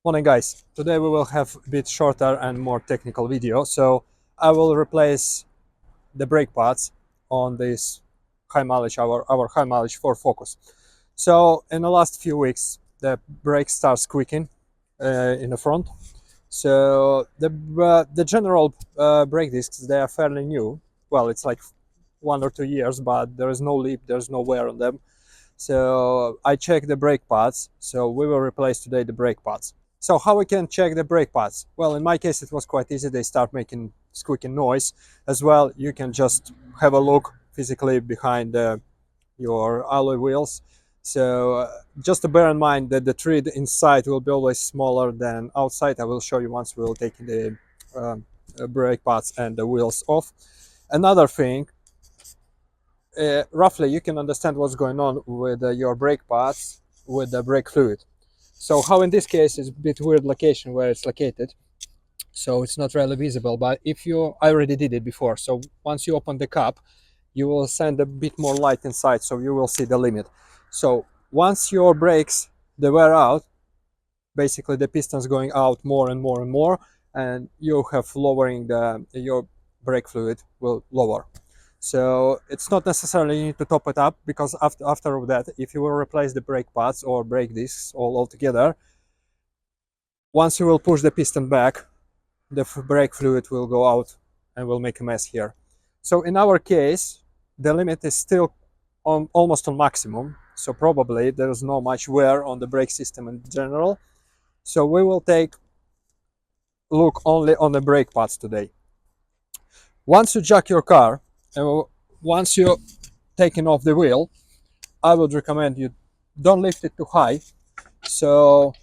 Morning guys, today we will have a bit shorter and more technical video. So I will replace the brake pads on this high mileage, our high mileage Ford Focus. So in the last few weeks the brake starts squeaking in the front. So the general brake discs, they are fairly new. Well, it's like 1 or 2 years, but there is no leak, there's no wear on them. So I checked the brake pads, so we will replace today the brake pads. So how we can check the brake pads? Well, in my case it was quite easy. They start making squeaking noise as well. You can just have a look physically behind your alloy wheels. So just to bear in mind that the tread inside will be always smaller than outside. I will show you once we will take the brake pads and the wheels off. Another thing, roughly you can understand what's going on with your brake pads with the brake fluid. So how in this case is a bit weird location where it's located, so it's not really visible. But if you, I already did it before, so once you open the cap you will send a bit more light inside, so you will see the limit. So once your brakes they wear out, basically the pistons going out more and more and more, and you have lowering your brake fluid will lower. So it's not necessarily you need to top it up, because after that, if you will replace the brake pads or brake discs all together, once you will push the piston back, the brake fluid will go out and will make a mess here. So in our case, the limit is still almost on maximum, so probably there's not much wear on the brake system in general. So we will take a look only on the brake pads today. Once you jack your car and once you're taking off the wheel, I would recommend you don't lift it too high. So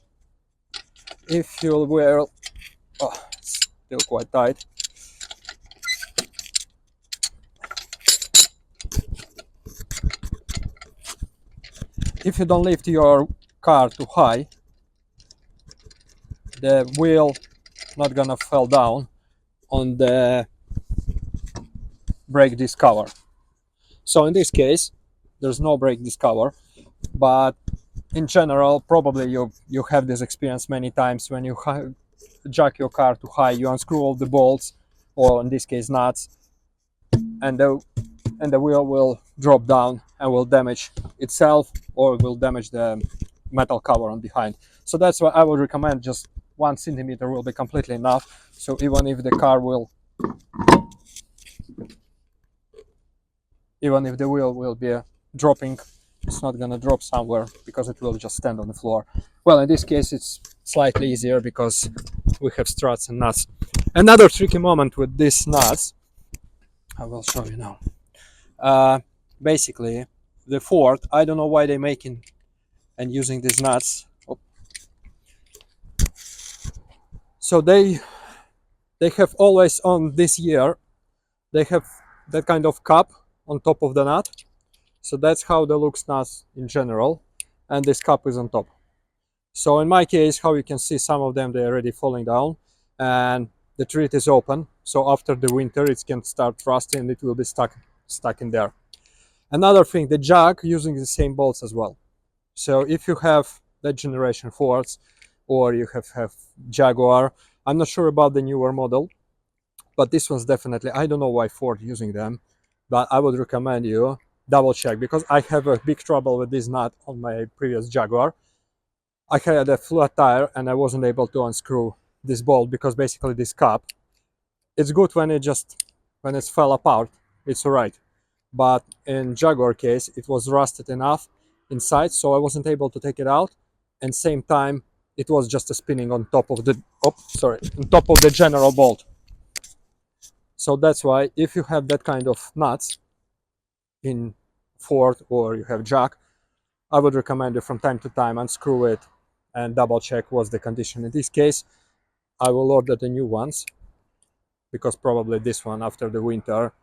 if you will, oh, it's still quite tight. If you don't lift your car too high, the wheel not gonna fall down on the brake disc cover. So in this case, there's no brake disc cover, but in general, probably you have this experience many times. When you jack your car too high, you unscrew all the bolts, or in this case nuts, and the wheel will drop down and will damage itself, or will damage the metal cover on behind. So that's why I would recommend just 1 centimeter will be completely enough. So even if the car will, even if the wheel will be dropping, it's not gonna drop somewhere because it will just stand on the floor. Well, in this case it's slightly easier because we have struts and nuts. Another tricky moment with these nuts, I will show you now. Basically the Ford, I don't know why they're making and using these nuts. Oh. So they have always, on this year, they have that kind of cap on top of the nut. So that's how they look nuts in general, and this cap is on top. So in my case, how you can see, some of them they're already falling down and the tread is open, so after the winter it can start rusting and it will be stuck in there. Another thing, the jack using the same bolts as well. So if you have that generation Fords, or you have Jaguar, I'm not sure about the newer model, but this one's definitely, I don't know why Ford using them, but I would recommend you double check, because I have a big trouble with this nut on my previous Jaguar. I had a flat tire and I wasn't able to unscrew this bolt, because basically this cap, it's good when it fell apart, it's alright, but in Jaguar case it was rusted enough inside, so I wasn't able to take it out, and same time it was just spinning on top of the on top of the general bolt. So that's why if you have that kind of nuts in Ford or you have Jack, I would recommend you from time to time unscrew it and double check what's the condition. In this case, I will order the new ones, because probably this one after the winter,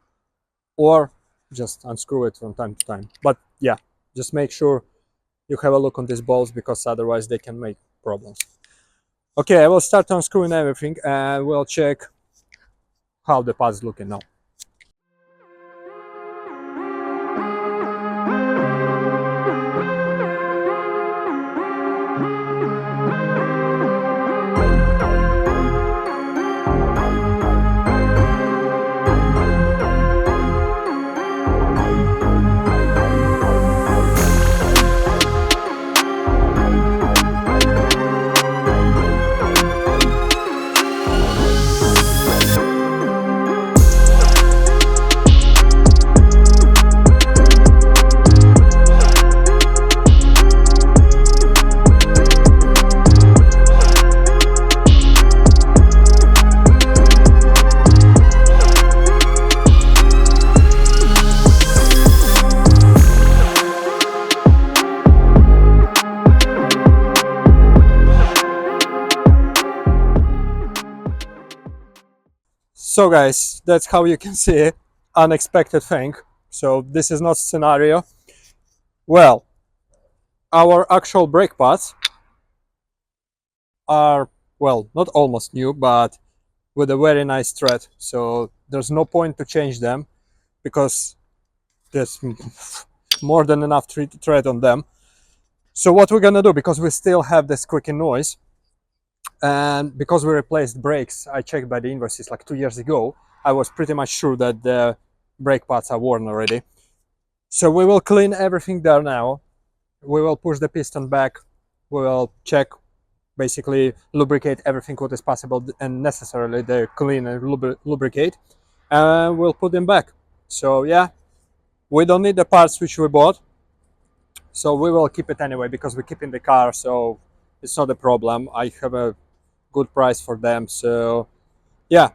or just unscrew it from time to time. But yeah, just make sure you have a look on these bolts, because otherwise they can make problems. Okay, I will start unscrewing everything and we'll check how the pad's looking now. So guys, that's how you can see unexpected thing. So this is not scenario. Well, our actual brake pads are, well, not almost new, but with a very nice thread. So there's no point to change them because there's more than enough thread on them. So what we're gonna do, because we still have the squeaking noise, and because we replaced brakes, I checked by the invoices like 2 years ago, I was pretty much sure that the brake pads are worn already. So we will clean everything there now. We will push the piston back. We will check, basically lubricate everything what is possible and necessarily the clean and lubricate, and we'll put them back. So yeah, we don't need the parts which we bought, so we will keep it anyway because we keep in the car, so it's not a problem. I have a good price for them. So yeah,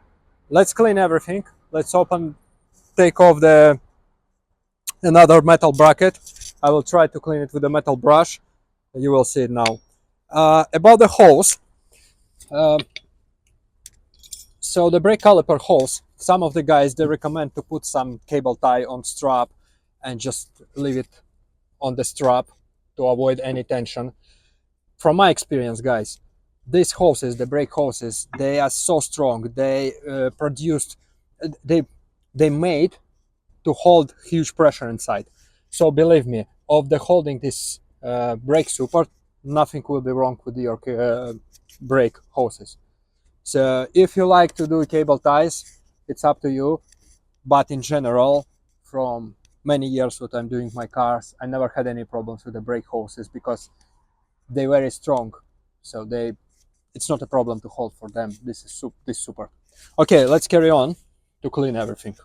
let's clean everything. Let's take off the another metal bracket. I will try to clean it with a metal brush. You will see it now. About the hose, uh, so the brake caliper hose, some of the guys, they recommend to put some cable tie on strap and just leave it on the strap to avoid any tension. From my experience, guys, these hoses, the brake hoses, they are so strong. They produced, they they made to hold huge pressure inside. So believe me, of the holding this brake support, nothing will be wrong with your brake hoses. So if you like to do cable ties, it's up to you. But in general, from many years what I'm doing my cars, I never had any problems with the brake hoses because they're very strong. So it's not a problem to hold for them. This is super. Okay, let's carry on to clean everything.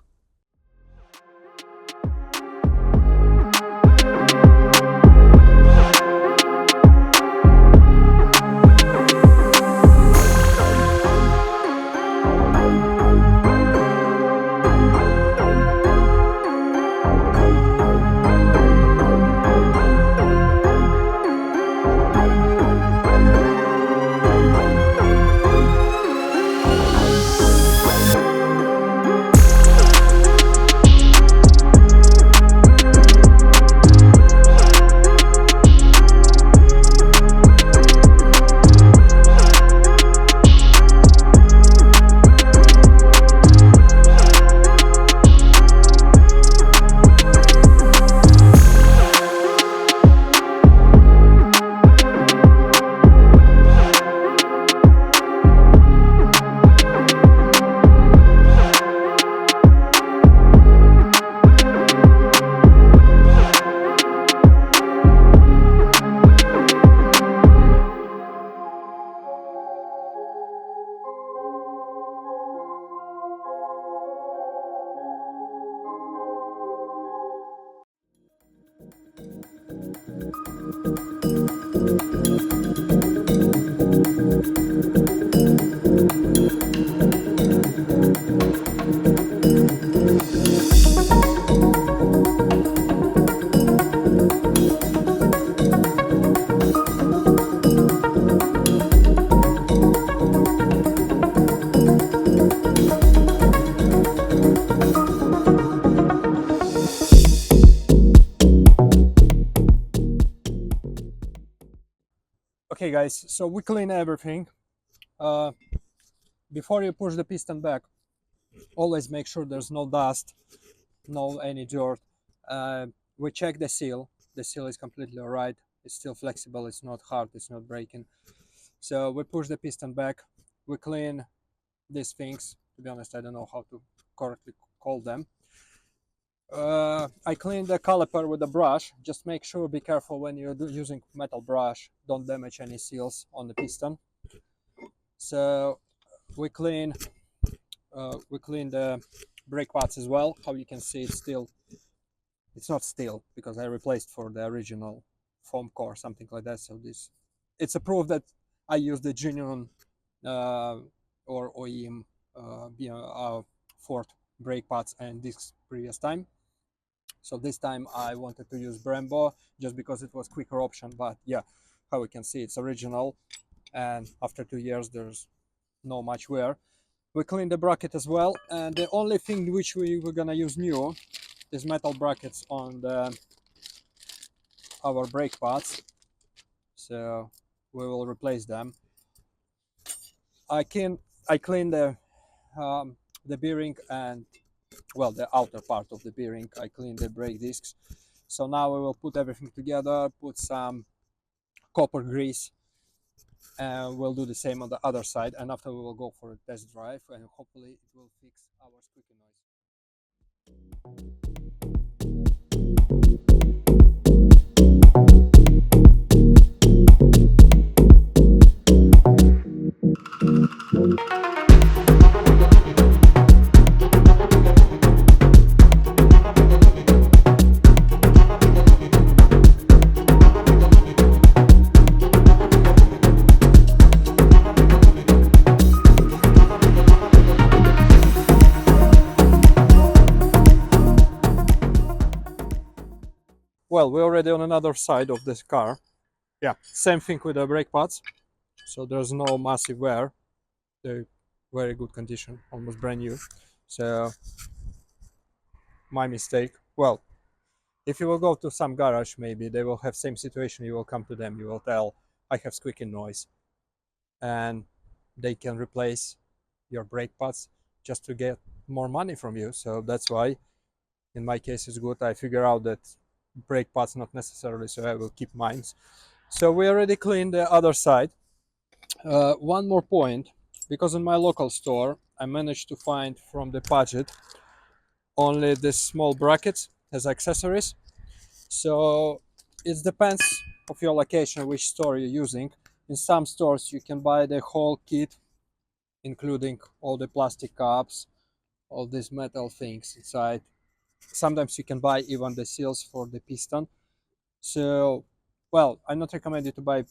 Okay guys, so we clean everything. Uh, Before you push the piston back, always make sure there's no dust, no any dirt. We check the seal. The seal is completely alright. It's still flexible. It's not hard. It's not breaking. So we push the piston back. We clean these things. To be honest, I don't know how to correctly call them. I clean the caliper with a brush. Just make sure, be careful when you're using metal brush. Don't damage any seals on the piston. So we clean the brake pads as well. How you can see, it's not steel because I replaced for the original foam core, something like that. So it's a proof that I use the genuine or OEM Ford brake pads and this previous time. So this time I wanted to use Brembo just because it was quicker option. But yeah, how we can see, it's original, and after 2 years there's no much wear. We clean the bracket as well, and the only thing which we were gonna use new is metal brackets on our brake pads, so we will replace them. I clean the bearing and, well, the outer part of the bearing. I clean the brake discs. So now we will put everything together, put some copper grease, and we'll do the same on the other side, and after we will go for a test drive, and hopefully it will fix our squeaky noise. Well, we're already on another side of this car. Yeah, same thing with the brake pads. So there's no massive wear. They're very good condition, almost brand new. So my mistake. Well, if you will go to some garage, maybe they will have same situation. You will come to them. You will tell, I have squeaking noise, and they can replace your brake pads just to get more money from you. So that's why, in my case, it's good. I figure out that brake pads not necessarily, so I will keep mine. So we already cleaned the other side. One more point, because in my local store I managed to find from the budget only this small brackets as accessories. So it depends of your location, which store you're using. In some stores you can buy the whole kit, including all the plastic cups, all these metal things inside. Sometimes you can buy even the seals for the piston. So, well, I not recommend you to buy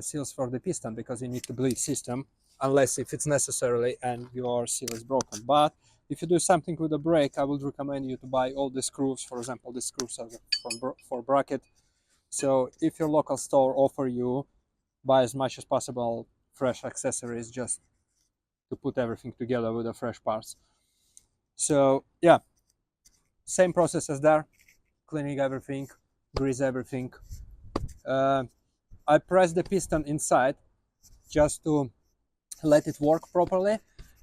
seals for the piston, because you need to bleed system, unless if it's necessarily and your seal is broken. But if you do something with the brake, I would recommend you to buy all the screws. For example, the screws are for bracket. So if your local store offer you, buy as much as possible fresh accessories, just to put everything together with the fresh parts. So yeah, same process as there, cleaning everything, grease everything. I press the piston inside just to let it work properly.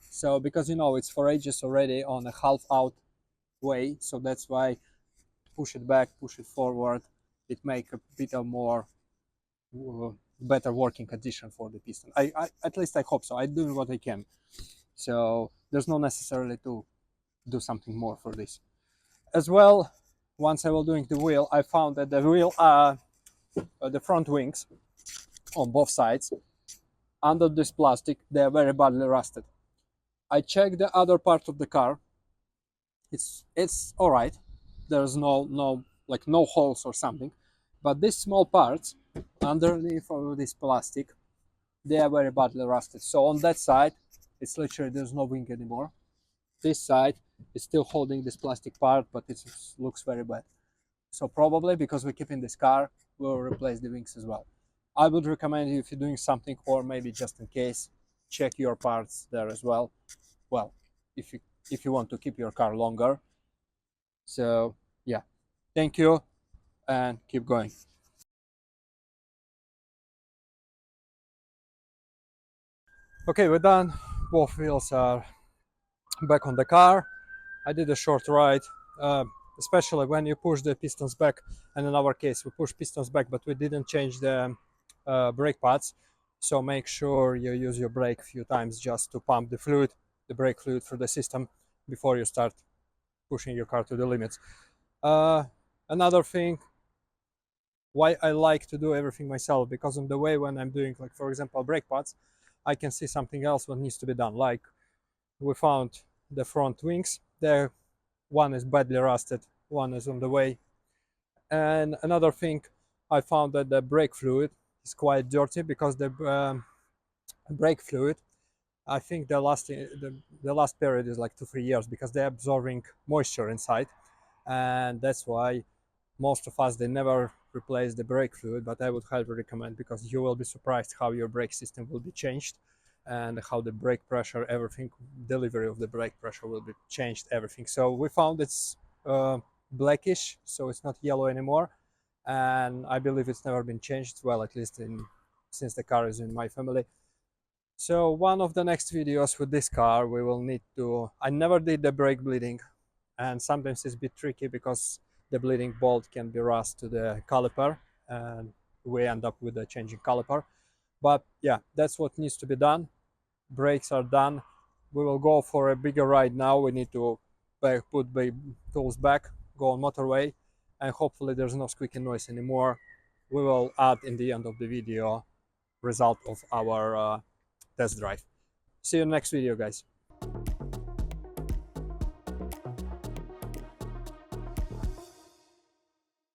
So because it's for ages already on a half out way, so that's why push it back, push it forward, it make a bit of more better working condition for the piston. I at least I hope so. I do what I can, so there's no necessarily to do something more for this as well. Once I was doing the wheel, I found that the wheel the front wings on both sides, under this plastic, they are very badly rusted. I checked the other part of the car. It's all right. There's no holes or something, but these small parts underneath of this plastic, they are very badly rusted. So on that side, it's literally there's no wing anymore. This side is still holding this plastic part, but it looks very bad. So probably because we keep in this car, we'll replace the wings as well. I would recommend you, if you're doing something, or maybe just in case, check your parts there as well. Well, if you want to keep your car longer. So yeah, thank you, and keep going. Okay, we're done. Both wheels are back on the car. I did a short ride, especially when you push the pistons back. And in our case, we push pistons back, but we didn't change the brake pads. So make sure you use your brake a few times just to pump the fluid, the brake fluid through the system before you start pushing your car to the limits. Another thing, why I like to do everything myself, because in the way when I'm doing, like for example, brake pads, I can see something else what needs to be done. Like we found the front wings, there one is badly rusted, one is on the way. And another thing, I found that the brake fluid is quite dirty, because the brake fluid, I think the last period is like 2-3 years, because they're absorbing moisture inside, and that's why most of us, they never replace the brake fluid. But I would highly recommend, because you will be surprised how your brake system will be changed. and how the brake pressure, everything, delivery of the brake pressure will be changed, everything. So we found it's blackish, so it's not yellow anymore, and I believe it's never been changed, well, at least since the car is in my family. So one of the next videos with this car, we will need to, I never did the brake bleeding, and sometimes it's a bit tricky because the bleeding bolt can be rust to the caliper, and we end up with a changing caliper. But yeah, that's what needs to be done. Brakes are done. We will go for a bigger ride now. We need to put the tools back, go on motorway, and hopefully there's no squeaking noise anymore. We will add in the end of the video result of our test drive. See you in the next video, guys.